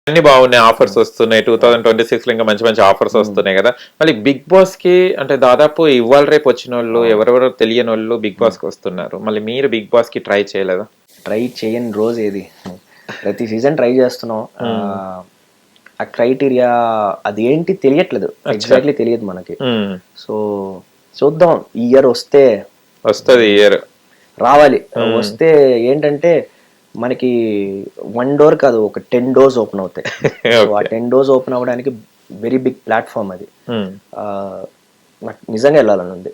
అన్ని బాగున్నాయి, ఆఫర్స్ వస్తున్నాయి. 2026 లో ఇంకా మంచి మంచి ఆఫర్స్ వస్తున్నాయి కదా. మళ్ళీ బిగ్ బాస్ కి అంటే దాదాపు ఇవాళ రేపు వచ్చిన వాళ్ళు ఎవరెవరో తెలియని వాళ్ళు బిగ్ బాస్ కి వస్తున్నారు. మళ్ళీ మీరు బిగ్ బాస్ కి ట్రై చేయలేదా? ట్రై చేయని రోజు ఏది, ప్రతి సీజన్ ట్రై చేస్తున్నాం. ఆ క్రైటీరియా అది ఏంటి తెలియట్లేదు, ఎగ్జాక్ట్లీ తెలియదు మనకి. సో చూద్దాం, ఈ ఇయర్ వస్తుంది ఇయర్ రావాలి. వస్తే ఏంటంటే మనకి 1 డోర్ కాదు, ఒక 10 డోర్స్ ఓపెన్ అవుతాయి. సో ఆ 10 డోర్స్ ఓపెన్ అవ్వడానికి వెరీ బిగ్ ప్లాట్ఫామ్ అది. నాకు నిజంగా వెళ్ళాలని ఉంది.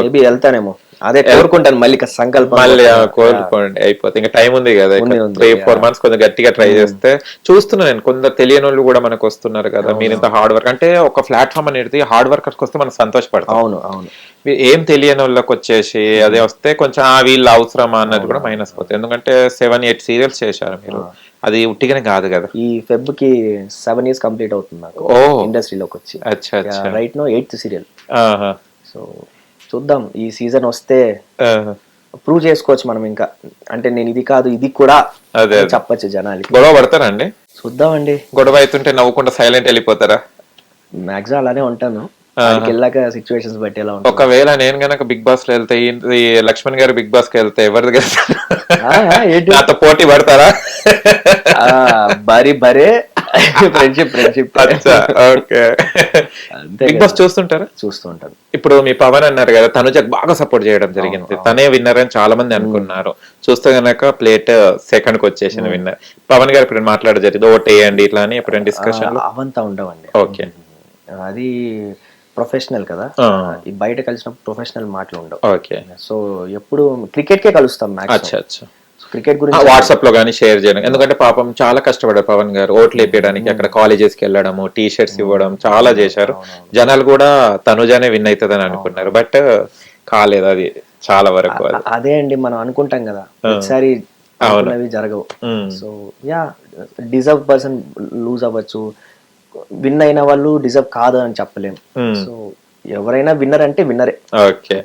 మేబీ వెళ్తానేమో, అదే కోరుకుంటాను. మళ్ళీ సంకల్పం మళ్ళీ కోరుకోండి, అయిపోతే ఇంకా టైం ఉంది కదా, 3-4 మంత్స్ కొంచెం గట్టిగా ట్రై చేస్తే. చూస్తున్నా నేను కొందరు తెలియని వాళ్ళు కూడా మనకు వస్తున్నారు కదా. మీరు ఇంత హార్డ్ వర్క్ అంటే ఒక ప్లాట్ఫామ్ అనేది హార్డ్ వర్కర్స్ వస్తే మనం సంతోషపడతాం. అవును అవును. ఏం తెలియని వాళ్ళకి వచ్చేసి అదే వస్తే కొంచెం వీళ్ళు అవసరమా అన్నది కూడా మైనస్ పోతుంది. ఎందుకంటే 7-8 సీరియల్స్ చేశారు మీరు, అది ఉట్టిగానే కాదు కదా. ఈ ఫెబ్ కి 7 years కంప్లీట్ అవుతుంది నాకు ఇండస్ట్రీలోకి వచ్చి. Right no 8th serial. So చూద్దాం, ఈ సీజన్ వస్తే ప్రూవ్ చేసుకోవచ్చు మనం. ఇంకా అంటే నేను ఇది కాదు ఇది కూడా చెప్పచ్చు జనాలకి. గొడవ పడతారండి? చూద్దామండి. గొడవ అవుతుంటే నవ్వుకుంటా సైలెంట్ వెళ్ళిపోతారా? మాక్సిమం అలానే ఉంటాను, వెళ్ళాక సిచ్యువేషన్స్ బట్టి ఎలా ఉంటుంది. ఒకవేళ నేను గనక బిగ్ బాస్ లో వెళ్తే, లక్ష్మణ్ గారు బిగ్ బాస్ కి వెళ్తే ఎవరిది నాతో పోటీ పడతారా? భారీ భరే ఫ్రెండ్షిప్. ఓకే. బిగ్ బాస్ చూస్తుంటారా? చూస్తూ ఉంటాను. ఇప్పుడు మీ పవన్ అన్నారు కదా, తనుజకు బాగా సపోర్ట్ చేయడం జరిగింది. తనే విన్నర్ అని చాలా మంది అనుకున్నారు. చూస్తే గనక ప్లేట్ సెకండ్ కి వచ్చేసింది విన్నర్. పవన్ గారు ఇప్పుడు మాట్లాడడం జరిగింది, ఓట్ వేయండి ఇట్లా అని. ఇప్పుడు డిస్కషన్ అవంతా ఉండవండి. ఓకే, అది ప్రొఫెషనల్ కదా, ఈ బయట కలిసినప్పుడు ప్రొఫెషనల్ మాటలు ఉండవు. ఓకే. సో ఎప్పుడు క్రికెట్ కే కలుస్తాం. క్రికెట్ గురించి వాట్సాప్ లో గానీ షేర్ చేయడం, ఎందుకంటే పాపం చాలా కష్టపడారు పవన్ గారు ఓట్లు వేయడానికి. అక్కడ కాలేజెస్ కి వెళ్ళడము, టీ షర్ట్స్ ఇవ్వడం చాలా చేశారు. జనాలు కూడా తనుజానే విన్ అవుతుందని అనుకున్నారు, బట్ కాలేదు అది చాలా వరకు. అదే అండి, మనం అనుకుంటాం కదా, ఒకసారి అనుకున్నవి జరగవు. So yeah, deserve person lose అవ్వచ్చు, విన్ అయిన వాళ్ళు డిజర్వ్ కాదు అని చెప్పలేము. సో ఎవరైనా విన్నర్ అంటే విన్నరే. ఓకే.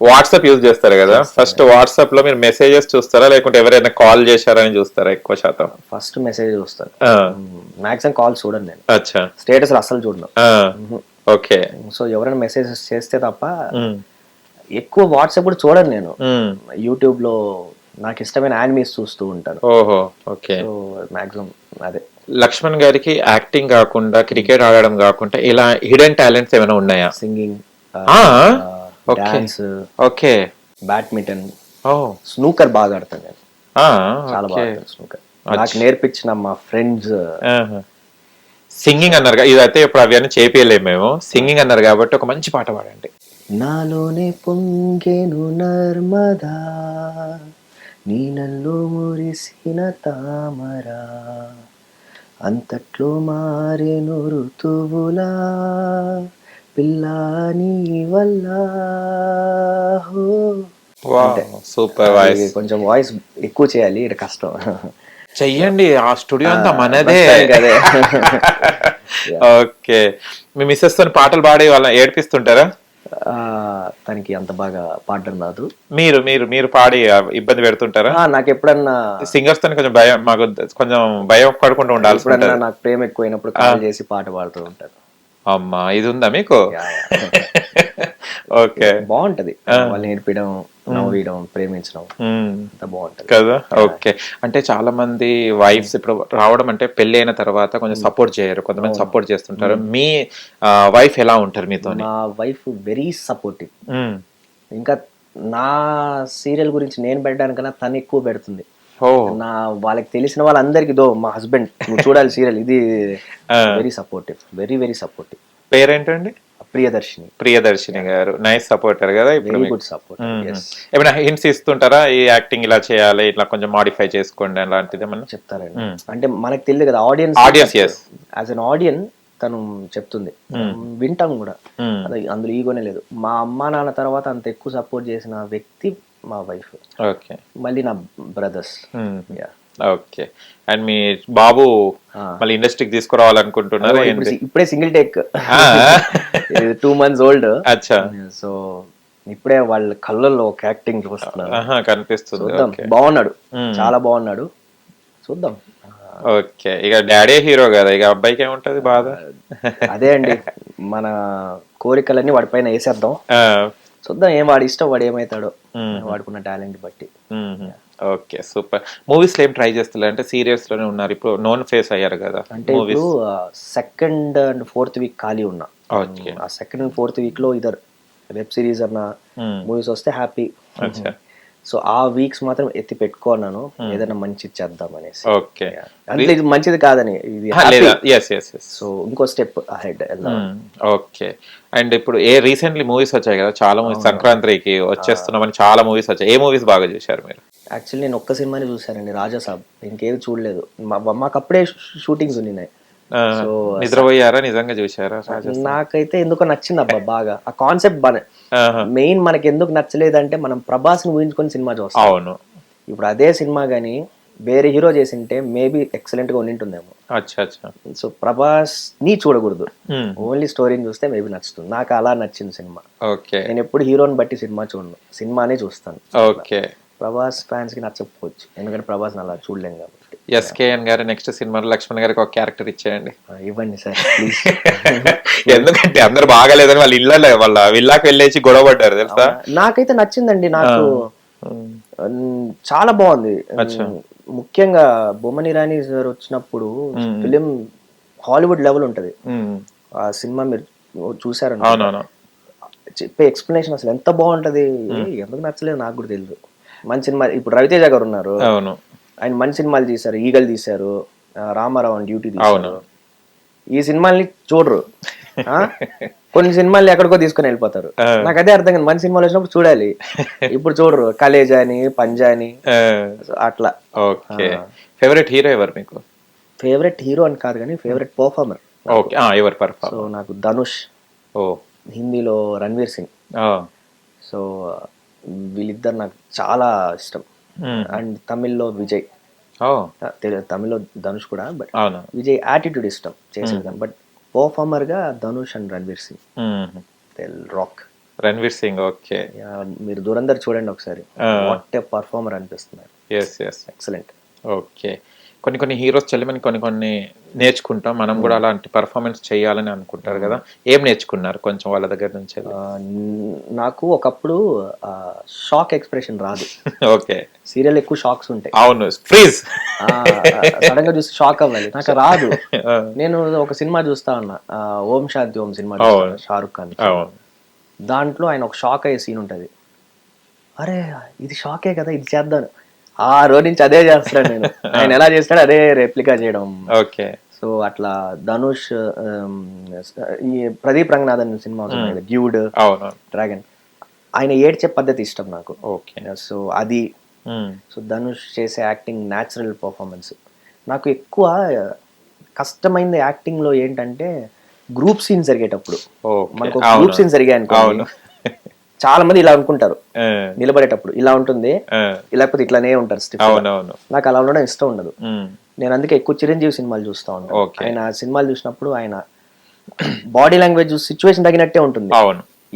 వాట్సాప్ యూజ్ చేస్తారు కదా, ఫస్ట్ వాట్సాప్ లో మీరు మెసేజెస్ చూస్తారా లేకుంటే ఎవరైనా కాల్ చేశారని చూస్తారా? ఎక్కువ శాతం ఫస్ట్ మెసేజ్ చూస్తాను, మాక్సిమం కాల్ చూడండి నేను. అచ్చా. స్టేటస్ అస్సలు చూడను. ఓకే. సో ఎవరైనా మెసేజెస్ చేస్తే తప్ప ఎక్కువ వాట్సాప్ కూడా చూడను నేను. యూట్యూబ్ లో నాకు ఇష్టమైన యానిమేస్ చూస్తూ ఉంటాను. ఓహో, ఓకే. సో మాక్సిమం అదే. లక్ష్మణ్ గారికి యాక్టింగ్ కాకుండా, క్రికెట్ ఆడడం కాకుండా ఇలా హిడెన్ టాలెంట్స్ ఏమైనా ఉన్నాయా? Singing, dance, okay, badminton, snooker బాగా ఆడతాను నేను. చాలా బాగా ఆడతాను స్నూకర్. నాకు నేర్పించిన మా ఫ్రెండ్స్. సింగింగ్ అన్నారు, ఇదైతే ఇప్పుడు అవన్నీ చేపియలేము మేము. సింగింగ్ అన్నారు కాబట్టి ఒక మంచి పాట పాడండి. నాలోనే పొంగెను నర్మదా, నీళ్ళల్లో మురిసిన తామరా, అంతట్లో మారెను ఋతువులా, పిల్లా నీ వల్ల. Super voice. కొంచెం వాయిస్ ఎక్కువ చేయాలి, ఇక్కడ కష్టం. చెయ్యండి, ఆ స్టూడియో అంతా మనదే. ఓకే. మీ మిస్సెస్ తో పాటలు పాడి వాళ్ళని ఏడిపిస్తుంటారా? తనకి అంత బాగా పాడడం రాదు. మీరు మీరు మీరు పాడి ఇబ్బంది పెడుతుంటారా? నాకు ఎప్పుడన్నా సింగర్స్ తో కొంచెం భయం, మాకు కొంచెం భయం పడుకుంటూ ఉండాలి. ఎప్పుడన్నా నాకు ప్రేమ ఎక్కువైనప్పుడు కాల్ చేసి పాట పాడుతూ ఉంటారు. అమ్మా, ఇది ఉందా మీకు? ఓకే. బాగుంటది వాళ్ళు నేర్పడం, నవ్వడం, ప్రేమించడం, అంత బాగుంటది కదా. ఓకే. అంటే చాలా మంది వైఫ్స్ ఇప్పుడు రావడం అంటే పెళ్లి అయిన తర్వాత కొంచెం సపోర్ట్ చేయరు, కొంతమంది సపోర్ట్ చేస్తుంటారు. మీ వైఫ్ ఎలా ఉంటారు మీతో? మా వైఫ్ వెరీ సపోర్టివ్. ఇంకా నా సీరియల్ గురించి నేను పెట్టడానికన్నా తను ఎక్కువ పెడుతుంది. నా వాళ్ళకి తెలిసిన వాళ్ళందరికి, మా హస్బెండ్ నువ్వు చూడాలి సీరియల్, ఇది very supportive, very very supportive. పేరేంటండి? ప్రియదర్శిని. ప్రియదర్శిని గారు నైస్ సపోర్టర్ కదా. ఇప్పుడు గుడ్ సపోర్ట్. ఏమైనా హింట్స్ ఇస్తుంటారా, ఈ యాక్టింగ్ ఇలా చేయాలి, ఇట్లా కొంచెం మాడిఫై చేసుకోండి అలాంటిది ఏమన్నా చెప్తారండి? అంటే మనకు తెలియదు కదా, ఆడియన్స్ యాజ్ అన్ ఆడియన్ తను చెప్తుంది, వింటాం కూడా. అందులో ఈగోనే లేదు. మా అమ్మా నాన్న తర్వాత అంత ఎక్కువ సపోర్ట్ చేసిన వ్యక్తి మా వైఫ్. ఓకే. మళ్ళీ నా బ్రదర్స్. ఓకే. అండ్ మీ బాబు మళ్ళీ ఇండస్ట్రీకి తీసుకురావాలనుకుంటున్నారు? ఇప్పుడే సింగిల్ టేక్, 2 months old. అచ్చా. సో ఇప్పుడే వాళ్ళ కళ్ళల్లో ఒక యాక్టింగ్ చూస్తున్నారు, కనిపిస్తుంది. బాగున్నాడు, చాలా బాగున్నాడు. చూద్దాం. ఓకే, ఇక డాడీ హీరో కదా, ఇక అబ్బాయికి ఏముంటది బాధ. అదే అండి, మన కోరికలన్నీ వాడి పైన వేసేద్దాం, చూద్దాం ఏం వాడి ఇష్టం, వాడు ఏమవుతాడో వాడుకున్న టాలెంట్ బట్టి. Okay, super. మూవీస్ లో ఏం ట్రై చేస్తలే అంటే సీరియల్స్ లోనే ఉన్నారు, ఇప్పుడు నోన్ ఫేస్ అయ్యారు కదా. అంటే ఇప్పుడు సెకండ్ అండ్ ఫోర్త్ వీక్ ఖాళీ ఉన్నా. ఆ సెకండ్ అండ్ ఫోర్త్ వీక్ లో ఇదర్ వెబ్ సిరీస్ అన్న మూవీస్ వస్తే హ్యాపీ. సో ఆ వీక్స్ మాత్రం ఎత్తి పెట్టుకున్నాను, ఏదైనా మంచిది చేద్దాం అనేసి. ఓకే, అంటే ఇది మంచిది కాదని, ఇది సో ఇంకో స్టెప్ అహెడ్. ఓకే, అండ్ ఇప్పుడు రీసెంట్లీ మూవీస్ వచ్చాయి కదా, చాలా మూవీస్ సంక్రాంతికి వచ్చేస్తున్నామని చాలా మూవీస్ వచ్చాయి. ఏ మూవీస్ బాగా చూశారు మీరు? యాక్చువల్లీ నేను ఒక్క సినిమాని చూసానండి, రాజాసాబ్. ఇంకేది చూడలేదు, మాకు అప్పుడే షూటింగ్స్ ఉన్నాయి. సో నిద్రపోయారా, నిజంగా చూసారా? నాకైతే ఎందుకో నచ్చింది అబ్బా బాగా, ఆ కాన్సెప్ట్ బాగా. మెయిన్ మనకి ఎందుకు నచ్చలేదంటే మనం ప్రభాస్ ని ఊహించుకొని సినిమా చూస్తాం. అవును, ఇప్పుడు అదే సినిమా గానీ వేరే హీరో చేసింటే మేబీ ఎక్సలెంట్ గా ఉండింటుందేమో. సో ప్రభాస్ ని చూడకూడదు, ఓన్లీ స్టోరీని చూస్తే మేబీ నచ్చుతుంది. నాకు అలా నచ్చింది సినిమా. నేను ఎప్పుడు హీరోని బట్టి సినిమా చూడను, సినిమానే చూస్తాను. ఓకే, ప్రభాస్ ఫ్యాన్స్ కి నచ్చకపోవచ్చు, ఎందుకంటే ప్రభాస్ అలా చూడలేం కాబట్టి. ఎస్కేఎన్ గారు నెక్స్ట్ సినిమాలో లక్ష్మణ్ గారికి ఒక క్యారెక్టర్ ఇచ్చేయండి. ఇవ్వండి సార్ ప్లీజ్. ఎందుకంటే అందరు బాగాలేదని వాళ్ళ ఇళ్ళలో వాళ్ళ విల్లాకి వెళ్ళేసి గొడవ పడ్డారు తెలుసా. నాకైతే నచ్చిందండి, నాకు చాలా బాగుంది. ముఖ్యంగా బొమ్మని ఇరానీ సార్ వచ్చినప్పుడు ఫిలిం హాలీవుడ్ లెవెల్ ఉంటది. ఆ సినిమా మీరు చూసారు, చెప్పే ఎక్స్ప్లెనేషన్ అసలు ఎంత బాగుంటది. ఎందుకు నచ్చలేదు నాకు కూడా తెలియదు. మంచి సినిమా. ఇప్పుడు రవితేజ గారు ఉన్నారు, ఆయన మంచి సినిమాలు తీశారు, ఈగలు తీశారు, రామారావు అని డ్యూటీ తీశారు. ఈ సినిమాల్ని చూడరు, కొన్ని సినిమాల్ని ఎక్కడికో తీసుకొని వెళ్ళిపోతారు. నాకు అదే అర్థం కాదు, మంచి సినిమాలు వచ్చినప్పుడు చూడాలి, ఇప్పుడు చూడరు. కలేజా అని, పంజా అని, అట్లా. ఓకే, ఫేవరెట్ హీరో ఎవరు మీకు? ఫేవరెట్ హీరో అని కాదు కానీ ఫేవరెట్ పర్ఫార్మర్. ఓకే, ఎవరు పర్ఫార్మర్? సో నాకు ధనుష్, హిందీలో రణ్వీర్ సింగ్. సో వీళ్ళిద్దరు నాకు చాలా ఇష్టం. అండ్ తమిళ్లో విజయ్, తమిళ్లో ధనుష్ కూడా, బట్ విజయ్ యాటిట్యూడ్ ఇష్టం చేసేది. బట్ పర్ఫార్మర్ గా Dhanush and Ranveer Singh, rock. Ranveer Singh, okay. మీరు దురందర్ చూడండి ఒకసారి, వాట్ ఏ పర్ఫార్మర్ అనిపిస్తున్నారు. ఎక్సలెంట్. ఓకే, కొన్ని హీరోస్ చెల్లమని కొన్ని నేర్చుకుంటాం మనం కూడా, అలాంటి పర్ఫార్మెన్స్ చేయాలని అనుకుంటారు కదా. ఏం నేర్చుకున్నారు కొంచెం వాళ్ళ దగ్గర నుంచి? నాకు ఒకప్పుడు షాక్ ఎక్స్ప్రెషన్ రాదు. ఓకే, సీరియల్ ఎక్కువ షాక్స్ ఉంటాయి. అవును, ఫ్రీజ్ సడన్ గా చూసి షాక్ అవ్వాలి, నాకు రాదు. నేను ఒక సినిమా చూస్తా ఉన్నా, ఓం శాంతి ఓం సినిమా, షారుఖ్ ఖాన్. దాంట్లో ఆయన ఒక షాక్ అయ్యే సీన్ ఉంటది. అరే ఇది షాకే కదా, ఇది చేద్దాను. ఆ రోజు నుంచి అదే చేస్తాను నేను. ఆయన ఎలా చేస్తాడు అదే రెప్లికా చేయడం. ఓకే, సో అట్లా ధనుష్, ఈ Pradeep Ranganathan cinema dude, dragon, ఆయన ఏడ్చే పద్ధతి ఇష్టం నాకు. ఓకే, సో అది. సో ధనుష్ చేసే యాక్టింగ్ న్యాచురల్ పర్ఫార్మెన్స్. నాకు ఎక్కువ కష్టమైంది యాక్టింగ్ లో ఏంటంటే గ్రూప్ సీన్ జరిగేటప్పుడు, మనకు గ్రూప్ సీన్ జరిగాయి అనుకోండి, చాలా మంది ఇలా అనుకుంటారు నిలబడేటప్పుడు ఇలా ఉంటుంది, లేకపోతే ఇట్లానే ఉంటారు స్టిఫ్. నాకు అలా ఉండడం ఇష్టం ఉండదు. నేను అందుకే ఎక్కువ చిరంజీవి సినిమాలు చూస్తా ఉంటాను. ఆయన సినిమాలు చూసినప్పుడు ఆయన బాడీ లాంగ్వేజ్ సిచ్యువేషన్ తగినట్టే ఉంటుంది,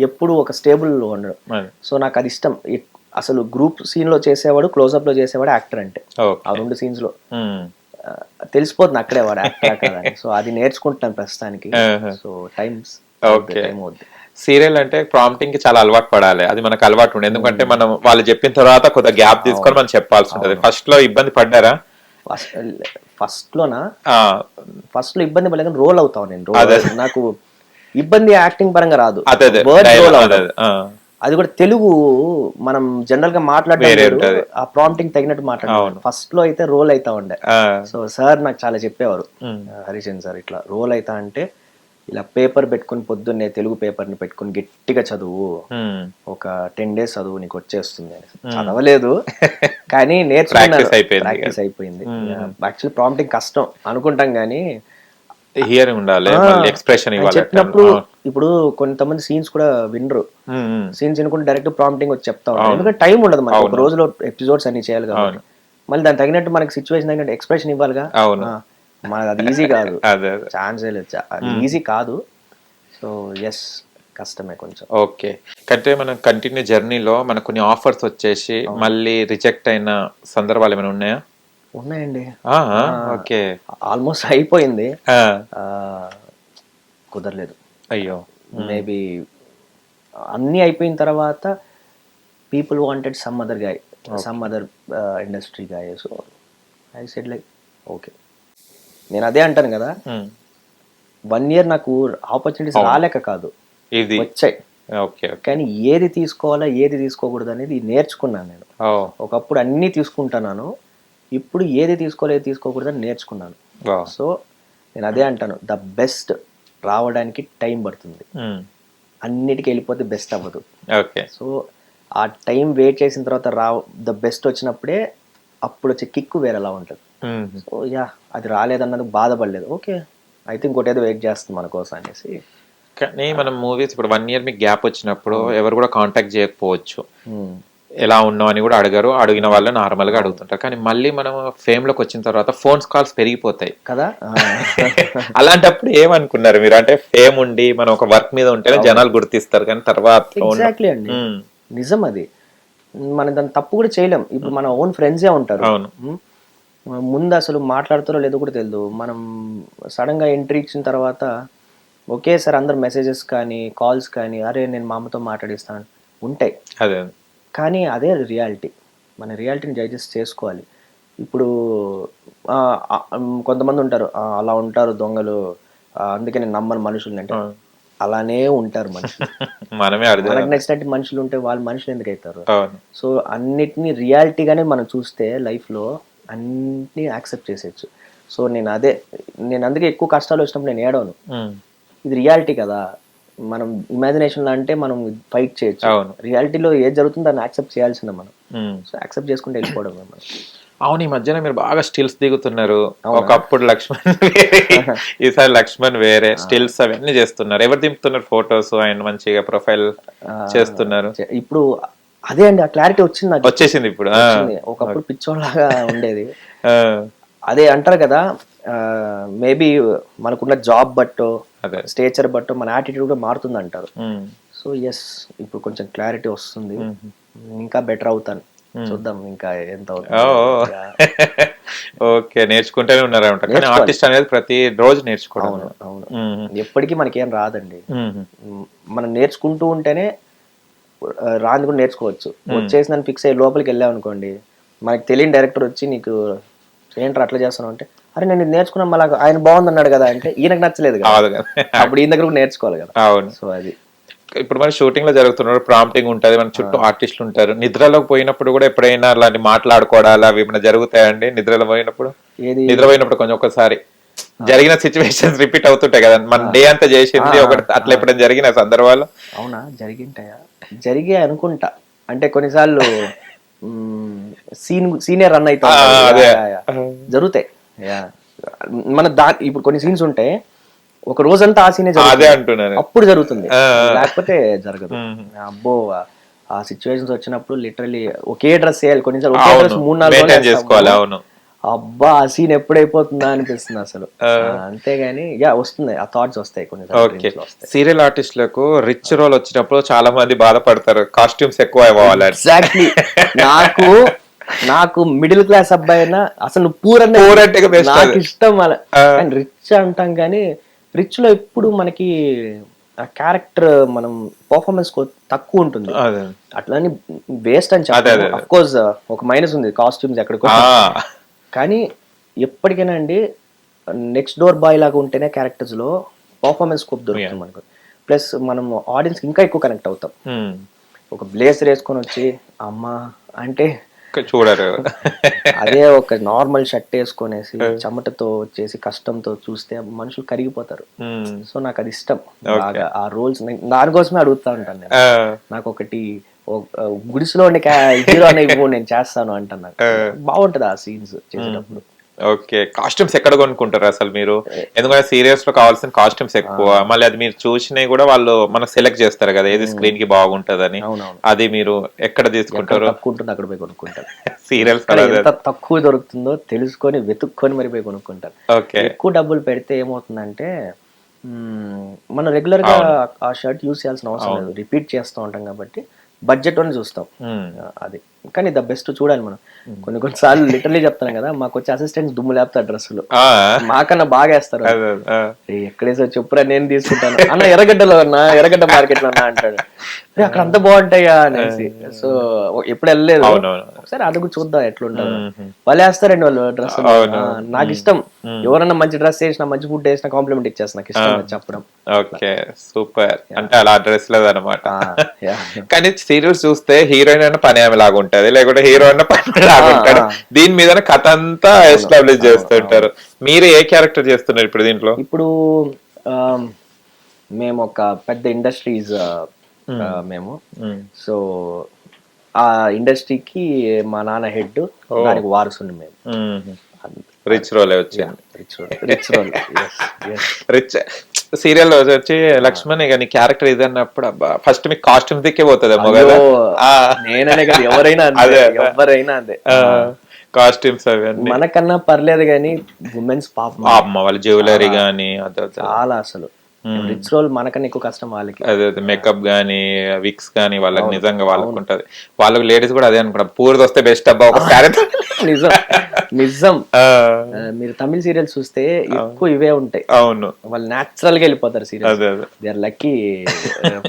ఎప్పుడు ఒక స్టేబుల్ ఉండడం. సో నాకు అది ఇష్టం. అసలు గ్రూప్ సీన్ లో చేసేవాడు, క్లోజ్అప్ లో చేసేవాడు యాక్టర్ అంటే. ఆ రెండు సీన్స్ లో తెలిసిపోతుంది అక్కడే వాడు యాక్టర్ కదా. సో అది నేర్చుకుంటున్నాను ప్రస్తుతానికి. సో టైం అవుద్ది. సీరియల్ అంటే ప్రాంప్టింగ్ కి చాలా అలవాటు పడాలి, అది మనకు అలవాటు ఉండే. ఎందుకంటే మనం వాళ్ళు చెప్పిన తర్వాత కొద్దిగా గ్యాప్ తీసుకొని మనం చెప్పాల్సి ఉంటది. ఫస్ట్ లో ఇబ్బంది పడ్డారా? ఫస్ట్ లో ఇబ్బంది పడలేదు, రోల్ అవుతాను నేను. నాకు ఇబ్బంది యాక్టింగ్ పరంగా రాదు, అది కూడా తెలుగు మనం జనరల్ గా మాట్లాడడం, ఆ ప్రాంప్టింగ్ తగినట్టు మాట్లాడాలి. ఫస్ట్ లో అయితే రోల్ అవుతా ఉండే. సో సార్ నాకు చాలా చెప్పేవారు, హరిచంద్ సార్, ఇట్లా రోల్ అవుతా అంటే ఇలా పేపర్ పెట్టుకుని పొద్దున్నే తెలుగు పేపర్ ని పెట్టుకుని గట్టిగా చదువు, ఒక 10 days చదువు, నీకు వచ్చేస్తుంది. చదవలేదు కానీ నేర్చుకున్నాను, ప్రాక్టీస్ అయిపోయింది. యాక్చువల్లీ ప్రాంప్టింగ్ కష్టం అనుకుంటాం కానీ హియరింగ్ ఉండాలి, ఎక్స్ప్రెషన్ ఇవ్వాలి. చెప్పినప్పుడు ఇప్పుడు కొంతమంది సీన్స్ కూడా వినరు, సీన్స్ వినుకుంటే డైరెక్ట్ ప్రాంప్టింగ్ వచ్చి చెప్తా ఉంటారు. ఎందుకంటే టైం ఉండదు మనకి, ఒక రోజులో ఎపిసోడ్స్ అన్ని చేయాలి కాబట్టి. మళ్ళీ దాని తగినట్టు మనకి సిచ్యువేషన్ తగినట్టు ఎక్స్ప్రెషన్ ఇవ్వాలిగా. మనది అది ఈజీ కాదు, ఛాన్సే లేదు, అది ఈజీ కాదు. సో ఎస్, కష్టమే కొంచెం. ఓకే, అంటే మనం కంటిన్యూ జర్నీలో మనకు కొన్ని ఆఫర్స్ వచ్చేసి మళ్ళీ రిజెక్ట్ అయిన సందర్భాలు ఏమైనా ఉన్నాయా? ఉన్నాయండి. ఓకే. ఆల్మోస్ట్ అయిపోయింది. ఆ, కుదరలేదు. అయ్యో. మేబీ అన్నీ అయిపోయిన తర్వాత people wanted some other guy, some other industry guy. So I said like okay. నేను అదే అంటాను కదా, 1 year నాకు ఆపర్చునిటీస్ రాలేక కాదు, ఇది వచ్చాయి. ఓకే. కానీ ఏది తీసుకోవాలా ఏది తీసుకోకూడదు అనేది నేర్చుకున్నాను నేను. ఒకప్పుడు అన్నీ తీసుకుంటున్నాను, ఇప్పుడు ఏది తీసుకోవాలి ఏది తీసుకోకూడదు అని నేర్చుకున్నాను. సో నేను అదే అంటాను, ద బెస్ట్ రావడానికి టైం పడుతుంది, అన్నిటికీ వెళ్ళిపోతే బెస్ట్ అవ్వదు. ఓకే. సో ఆ టైం వెయిట్ చేసిన తర్వాత ద బెస్ట్ వచ్చినప్పుడే అప్పుడు వచ్చే కిక్ వేరేలా ఉంటుంది. సో యా, అది రాలేదన్నది బాధపడలేదు. ఓకే, అయితే ఇంకోటి ఏదో వెయిట్ చేస్తుంది మన కోసం అనేసి. కానీ మనం మూవీస్ ఇప్పుడు 1 year మీకు గ్యాప్ వచ్చినప్పుడు ఎవరు కూడా కాంటాక్ట్ చేయకపోవచ్చు, ఎలా ఉన్నావు అని కూడా అడగరు, అడిగిన వాళ్ళు నార్మల్ గా అడుగుతుంటారు. కానీ మళ్ళీ మనం ఫేమ్ లోకి వచ్చిన తర్వాత ఫోన్స్ కాల్స్ పెరిగిపోతాయి కదా. అలాంటప్పుడు ఏమనుకున్నారు మీరు? అంటే ఫేమ్ ఉండి మనం ఒక వర్క్ మీద ఉంటేనే జనాలు గుర్తిస్తారు, కానీ తర్వాత ఎగ్జాక్ట్లీ అండి, నిజం అది. మనం దాన్ని తప్పు కూడా చేయలేం. ఇప్పుడు మన ఓన్ ఫ్రెండ్సే ఉంటారు, ముందు అసలు మాట్లాడుతారో లేదో కూడా తెలియదు. మనం సడన్ గా ఎంట్రీ ఇచ్చిన తర్వాత ఒకేసారి అందరు మెసేజెస్ కానీ కాల్స్ కానీ, అరే నేను మా అమ్మతో మాట్లాడిస్తాను ఉంటాయి. అదే, కానీ అదే రియాలిటీ. మన రియాలిటీని డైజెస్ట్ చేసుకోవాలి. ఇప్పుడు కొంతమంది ఉంటారు, అలా ఉంటారు దొంగలు, అందుకే నేను నమ్మను మనుషుల్ని అంటే. అలానే ఉంటారు మనుషులు. మనకు నచ్చినట్టు మనుషులు ఉంటే వాళ్ళు మనుషులు ఎందుకు అవుతారు? సో అన్నిటినీ రియాలిటీగానే మనం చూస్తే లైఫ్లో అన్నిటినీ యాక్సెప్ట్ చేసేయచ్చు. సో నేను అందుకే ఎక్కువ కష్టాలు వచ్చినప్పుడు నేను ఏడవను. ఇది రియాలిటీ కదా, మనం ఇమాజినేషన్ అంటే మనం ఫైట్ చేయొచ్చు, రియాలిటీలో ఏది జరుగుతుందో దాన్ని యాక్సెప్ట్ చేయాల్సిందే మనం. సో యాక్సెప్ట్ చేసుకుంటే వెళ్ళిపోవడం మనం. అవును, ఈ మధ్యన మీరు బాగా స్టిల్స్ దిగుతున్నారు. ఒకప్పుడు లక్ష్మణ్ వేరే, ఈసారి లక్ష్మణ్ వేరే, స్టిల్స్ అవన్నీ చేస్తున్నారు. ఎవరు దింపుతున్నారు ఫొటోస్? ఆయన మంచిగా ప్రొఫైల్ చేస్తున్నారు ఇప్పుడు. అదే అండి, ఆ క్లారిటీ వచ్చింది నాకు, వచ్చేసింది ఇప్పుడు. ఒకప్పుడు పిచ్చోళ్ళలాగా ఉండేది. అదే అంటారు కదా, మేబీ మనకున్న జాబ్ బట్టో స్టేచర్ బట్టో మన యాటిట్యూడ్ కూడా మారుతుంది అంటారు. సో ఎస్, ఇప్పుడు కొంచెం క్లారిటీ వస్తుంది, ఇంకా బెటర్ అవుతాను. చూద్దాం ఇంకా ఎంత అవుతుంది. ఓకే, నేర్చుకుంటూనే ఉన్నారంట. కానీ ఆర్టిస్ట్ అనేది ప్రతి రోజు నేర్చుకోవడం. అవును, ఎప్పటికీ మనకేం రాదండి, మనం నేర్చుకుంటూ ఉంటేనే రాని కూడా నేర్చుకోవచ్చు. వచ్చేసి నన్ను ఫిక్స్ అయ్యి లోపలికి వెళ్ళాం అనుకోండి, మనకి తెలియని డైరెక్టర్ వచ్చి నీకు ఏంట్రా అట్లా చేస్తున్నావు అంటే, అరే నేను ఇది నేర్చుకున్నాం మళ్ళీ ఆయన బాగుంది అన్నాడు కదా అంటే ఈయనకు నచ్చలేదు కదా, అప్పుడు ఈయన దగ్గర కూడా నేర్చుకోవాలి కదా. అవును. సో అది ఇప్పుడు మన షూటింగ్ లో జరుగుతున్నారు, ప్రాంప్టింగ్ ఉంటుంది, మన చుట్టూ ఆర్టిస్టులు ఉంటారు. నిద్రలోకి పోయినప్పుడు కూడా ఎప్పుడైనా అలాంటి మాట్లాడుకోవడాలు అవి ఏమైనా జరుగుతాయండి? నిద్రలో పోయినప్పుడు, నిద్రపోయినప్పుడు కొంచెం ఒకసారి జరిగిన సిచ్యువేషన్స్ రిపీట్ అవుతుంటాయి కదా, మన డే అంతా చేసింది ఒకటి, అట్లా ఎప్పుడైనా జరిగిన సందర్భాలు? అవునా, జరిగింటాయా? జరిగే అనుకుంటా. అంటే కొన్నిసార్లు సీనియర్ రన్ అవుతా జరుగుతాయి. మన ఇప్పుడు కొన్ని సీన్స్ ఉంటాయి, ఒక రోజంతా ఆ సీనే అప్పుడు జరుగుతుంది, లేకపోతే జరగదు. అబ్బో, ఆ సిచ్యువేషన్స్ వచ్చినప్పుడు లిటరలీ ఒకే డ్రెస్ వేయాలి, కొన్నిసార్లు ఒకే డ్రెస్ 3-4 చేసుకోవాలి. అవును, అబ్బా ఆ సీన్ ఎప్పుడైపోతుందా అనిపిస్తుంది అసలు. అంతేగాని యా వస్తుంది, ఆ థాట్స్ వస్తాయి కొన్ని. సీరియల్ ఆర్టిస్టులకు రిచ్ రోల్ వచ్చినప్పుడు చాలా మంది బాధపడతారు, కాస్ట్యూమ్స్ ఎక్కువ ఇవ్వాలి. ఎగ్జాక్ట్లీ. నాకు మిడిల్ క్లాస్ అబ్బాయి అయినా అసలు నువ్వు పూరంటే నాకు ఇష్టం. కానీ రిచ్ అంటాం కానీ రిచ్ లో ఎప్పుడు మనకి ఆ క్యారెక్టర్ మనం పర్ఫార్మెన్స్ తక్కువ ఉంటుంది, అట్లని వేస్ట్ అని చెప్పాలి. అఫ్ కోర్స్ ఒక మైనస్ ఉంది, కాస్ట్యూమ్స్ ఎక్కడికో. కానీ ఎప్పటికైనా అండి నెక్స్ట్ డోర్ బాయ్ లాగా ఉంటేనే క్యారెక్టర్స్ లో పర్ఫార్మెన్స్ స్కోప్ దొరుకుతుంది మనకు. ప్లస్ మనం ఆడియన్స్ ఇంకా ఎక్కువ కనెక్ట్ అవుతాం. ఒక బ్లేజర్ వేసుకొని వచ్చి అమ్మా అంటే చూడరు, అదే ఒక నార్మల్ షర్ట్ వేసుకొనేసి చెమటతో వచ్చేసి కష్టంతో చూస్తే మనుషులు కరిగిపోతారు. సో నాకు అది ఇష్టం బాగా, ఆ రోల్స్ దానికోసమే అడుగుతా ఉంటాను నేను. నాకు ఒకటి గుడిసెలో ఉండే హీరో అనే నేను చేస్తాను అంటాను, నాకు బాగుంటది ఆ సీన్స్ చేసేటప్పుడు. ఓకే, కాస్ట్యూమ్స్ ఎక్కడ కొనుక్కుంటారు అసలు మీరు? ఎందుకంటే సీరియల్స్ లో కావాల్సిన కాస్ట్యూమ్స్ ఎక్కువ, మళ్ళీ అది మీరు చూసినవి కూడా వాళ్ళు మనకు సెలెక్ట్ చేస్తారు కదా, ఏది స్క్రీన్ కి బాగుంటదని. అది మీరు ఎక్కడ తీసుకుంటారు? తక్కువ ఉంటుంది అక్కడ పోయి కొనుక్కుంటారు. సీరియల్స్ ఎంత తక్కువ దొరుకుతుందో తెలుసుకొని వెతుక్కొని మరి పోయి కొనుక్కుంటారు. ఎక్కువ డబ్బులు పెడితే ఏమవుతుందంటే మనం రెగ్యులర్ గా ఆ షర్ట్ యూజ్ చేయాల్సిన అవసరం లేదు, రిపీట్ చేస్తూ ఉంటాం కాబట్టి బడ్జెట్ అని చూస్తాం. అది కానీ ద బెస్ట్ చూడాలి మనం. కొన్ని సార్లు లిటరలీ చెప్తాను కదా, మాకు వచ్చే అసిస్టెంట్స్ దుమ్ము లేపుతారు డ్రెస్సులు, మాకన్నా బాగా వేస్తారు. ఎక్కడేసో చెప్పురా నేను తీసుకుంటాను అన్న, ఎర్రగడ్డలో అన్నా, ఎర్రగడ్డ మార్కెట్ లో అన్నా అంటాడు, అక్కడ అంత బాగుంటాయా అనేసి. సో ఎప్పుడు వెళ్ళలేదు, ఒకసారి అడుగు చూద్దాం ఎట్లుంటారు. వాళ్ళు వేస్తారండి వాళ్ళు డ్రెస్. నాకు ఇష్టం, ఎవరన్నా మంచి డ్రెస్ వేసినా మంచి ఫుడ్ వేసినా కాంప్లిమెంట్ ఇచ్చేస్తా, నాకు ఇష్టం చెప్పడం. Okay super. అంటే అలా డ్రెస్ లేదనమాట. కానీ సీరియల్స్ చూస్తే హీరోయిన్ అన్న పని ఆమె లాగా ఉంటది, లేకుంటే హీరో అన్న పని లాగా ఉంటాడు. దీని మీద కథ అంతా ఎస్టాబ్లిష్ చేస్తుంటారు. మీరు ఏ క్యారెక్టర్ చేస్తున్నారు ఇప్పుడు దీంట్లో? ఇప్పుడు మేము ఒక పెద్ద ఇండస్ట్రీస్ మేము, సో ఆ ఇండస్ట్రీకి మా నాన్న హెడ్, దానికి వారసుని మేము. రిచ్ రోల్ వచ్చింది. రిచ్ రిచ్ సీరియల్ వచ్చి లక్ష్మణ్ ఇక నీ క్యారెక్టర్ ఇది అన్నప్పుడు అబ్బా ఫస్ట్ మీకు కాస్ట్యూమ్ దిక్కే పోతుందేమో కదా. నేననే కదా, ఎవరైనా ఎవరైనా అదే కాస్ట్యూమ్స్ అవి మనకన్నా పర్లేదు కానీ ఉమెన్స్ పాపం వాళ్ళ జ్యువెలరీ గానీ చాలా అసలు రిచ్ రోల్ మనకన్నా ఎక్కువ కష్టం వాళ్ళకి. అదే మేకప్ గానీ విక్స్ గానీ వాళ్ళకి నిజంగా వాళ్ళకు ఉంటది. వాళ్ళకి లేడీస్ కూడా అదే అనుకుంటా, పూర్తి వస్తే బెస్ట్ అబ్బా ఒక క్యారెక్టర్. నిజం నిజం. మీరు తమిళ సీరియల్స్ చూస్తే ఎక్కువ ఇవే ఉంటాయి. అవును, వాళ్ళు నేచురల్ గా వెళ్ళిపోతారు serial. They are lucky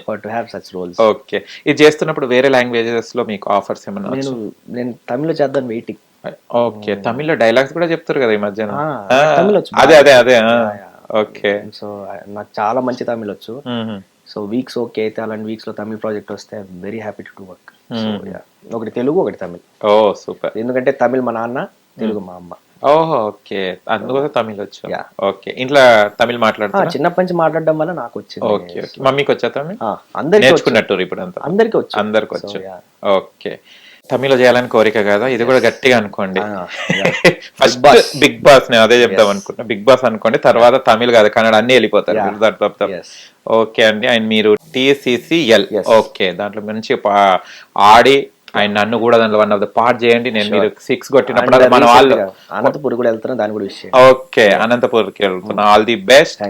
for to have such roles. Okay, ఇది చేస్తున్నప్పుడు వేరే లాంగ్వేజెస్ లో మీకు ఆఫర్స్ ఏమన్నా? నేను తమిళ చేద్దాం వెయిటింగ్. ఓకే, తమిళ్లో డైలాగ్స్ కూడా చెప్తారు కదా ఈ మధ్యన. అదే అదే అదే ఓకే. సో నాకు చాలా మంచి తమిళ్ వచ్చు. సో వీక్స్ ఓకే అయితే అలాంటి వీక్స్ లో తమిళ్ ప్రాజెక్ట్ వస్తే వెరీ హ్యాపీ టు వర్క్. ఒకటి తెలుగు ఒకటి తమిళ్. ఓ సూపర్. ఎందుకంటే తమిళ్ మా నాన్న, తెలుగు మా అమ్మ. ఓహో ఓకే, అందుకోసం తమిళ్ వచ్చు. ఓకే, ఇంట్లో తమిళ్ మాట్లాడతా? చిన్నప్పటి నుంచి మాట్లాడడం వల్ల నాకు వచ్చింది. Okay okay. మమ్మీకి వచ్చా తమిళ్? అందరికి నేర్చుకున్నట్టు ఇప్పుడు అంతా అందరికి వచ్చు. అందరికి వచ్చు. ఓకే, తమిళ చేయాలని కోరిక కదా, ఇది కూడా గట్టిగా అనుకోండి. ఫస్ట్ బిగ్ బాస్, నేను అదే చెప్దాం అనుకుంటున్నా. బిగ్ బాస్ అనుకోండి, తర్వాత తమిళ్ కాదు కన్నడ అన్ని వెళ్ళిపోతారు. ఓకే అండి. అండ్ మీరు TCCL, ఓకే, దాంట్లో మంచి ఆడి ఆయన నన్ను కూడా దాంట్లో 1 ఆఫ్ ద పార్ట్ చేయండి. నేను మీరు 6 కొట్టినప్పుడు మన వాళ్ళు అనంతపూర్ కూడా వెళ్తాను, దాని కూడా విషయం. ఓకే, అనంతపూర్కి వెళ్తున్నా. All the best.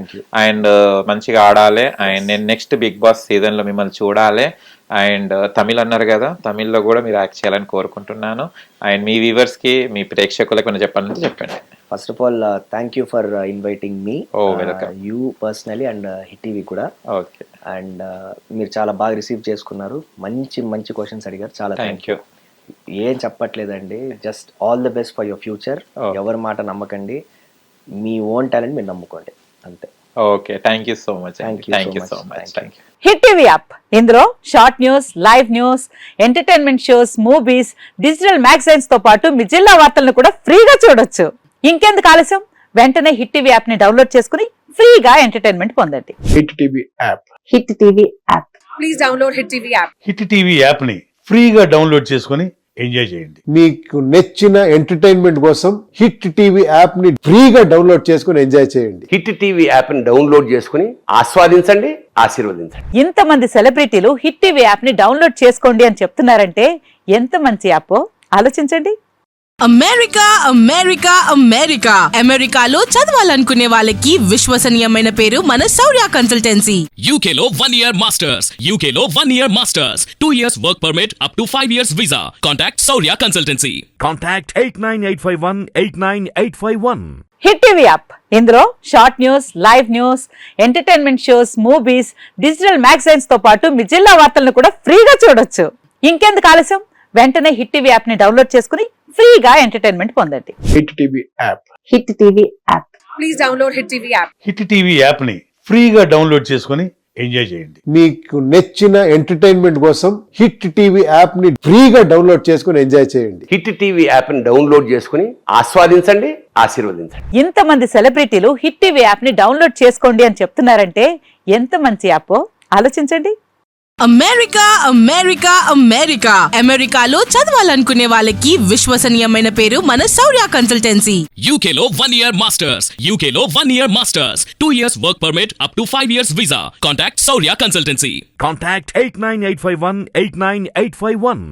అండ్ మంచిగా ఆడాలి. అండ్ నేను నెక్స్ట్ బిగ్ బాస్ సీజన్ లో మిమ్మల్ని చూడాలి. అండ్ తమిళ్ అన్నారు కదా, తమిళ్లో కూడా మీరు యాక్ట్ చేయాలని కోరుకుంటున్నాను. అండ్ మీ వ్యూవర్స్ కి, మీ ప్రేక్షకులకు ఏమైనా చెప్పాలంటే చెప్పండి. First of all thank you for inviting me, you personally and hit TV కూడా. ఓకే. అండ్ మీరు చాలా బాగా రిసీవ్ చేసుకున్నారు, మంచి మంచి క్వశ్చన్స్ అడిగారు, చాలా థ్యాంక్ యూ. ఏం చెప్పట్లేదండి, just all the best for your future. ఎవరి మాట నమ్మకండి, మీ ఓన్ టాలెంట్ మీరు నమ్ముకోండి, అంతే. Okay, thank you so much. Thank you so much. Hit TV app, ఇందులో short news, live news, entertainment shows, movies, digital magazines తో పాటు మీ జిల్లా వార్తలను కూడా ఫ్రీగా చూడొచ్చు. ఇంకెందుకు ఆలస్యం, వెంటనే హిట్ టీవీ యాప్ ని డౌన్లోడ్ చేసుకుని ఫ్రీగా ఎంటర్టైన్మెంట్ పొందండి. Hit TV app. Hit TV app. Please download hit TV app. Hit TV app ని ఫ్రీగా డౌన్లోడ్ చేసుకుని ఎంజాయ్ చేయండి. మీకు నచ్చిన ఎంటర్టైన్మెంట్ కోసం హిట్ టీవీ యాప్ ని ఫ్రీగా డౌన్లోడ్ చేసుకుని ఎంజాయ్ చేయండి. హిట్ టీవీ యాప్ ని డౌన్లోడ్ చేసుకుని ఆస్వాదించండి, ఆశీర్వదించండి. ఇంతమంది సెలబ్రిటీలు హిట్ టీవీ యాప్ ని డౌన్లోడ్ చేసుకోండి అని చెప్తున్నారంటే ఎంత మంచి యాప్ ఆలోచించండి. అమెరికా అమెరికా అమెరికా అమెరికాలో చదవాలనుకునే వాళ్ళకి విశ్వసనీయమైన పేరు మన శౌర్య కన్సల్టెన్సీ. UK లో 1 year masters. UK లో 1 year masters. 2 years work permit up to 5 years visa. Contact Saurya Consultancy. Contact 89851 89851. Hit TV app, ఇందులో short news, live news, entertainment shows, movies, digital magazines తో పాటు మీ జిల్లా వార్తలను కూడా ఫ్రీగా చూడొచ్చు. ఇంకెందుకు ఆలస్యం, వెంటనే హిట్ టీవీ యాప్ ని డౌన్లోడ్ చేసుకుని ఫ్రీగా ఎంటర్టైన్మెంట్ పొందండి. Hit TV app. Hit TV app. Please download hit TV app. Hit TV app ని ఫ్రీగా డౌన్లోడ్ చేసుకుని ఎంజాయ్ చేయండి. మీకు నచ్చిన ఎంటర్టైన్మెంట్ కోసం హిట్ టీవీ యాప్ ని ఫ్రీగా డౌన్లోడ్ చేసుకుని ఎంజాయ్ చేయండి. హిట్ టీవీ యాప్ ని డౌన్లోడ్ చేసుకుని ఆస్వాదించండి, ఆశీర్వదించండి. ఇంతమంది సెలబ్రిటీలు హిట్ టీవీ యాప్ ని డౌన్లోడ్ చేసుకోండి అని చెప్తున్నారంటే ఎంత మంచి యాప్ ఆలోచించండి. అమెరికా అమెరికా అమెరికా అమెరికాలో చదవాలనుకునే వాళ్ళకి విశ్వసనీయమైన పేరు మన శౌర్య కన్సల్టెన్సీ. UK లో 1 year masters. UK లో 1 year masters. 2 years work permit up to 5 years visa. Contact Saurya Consultancy. Contact 89851 89851.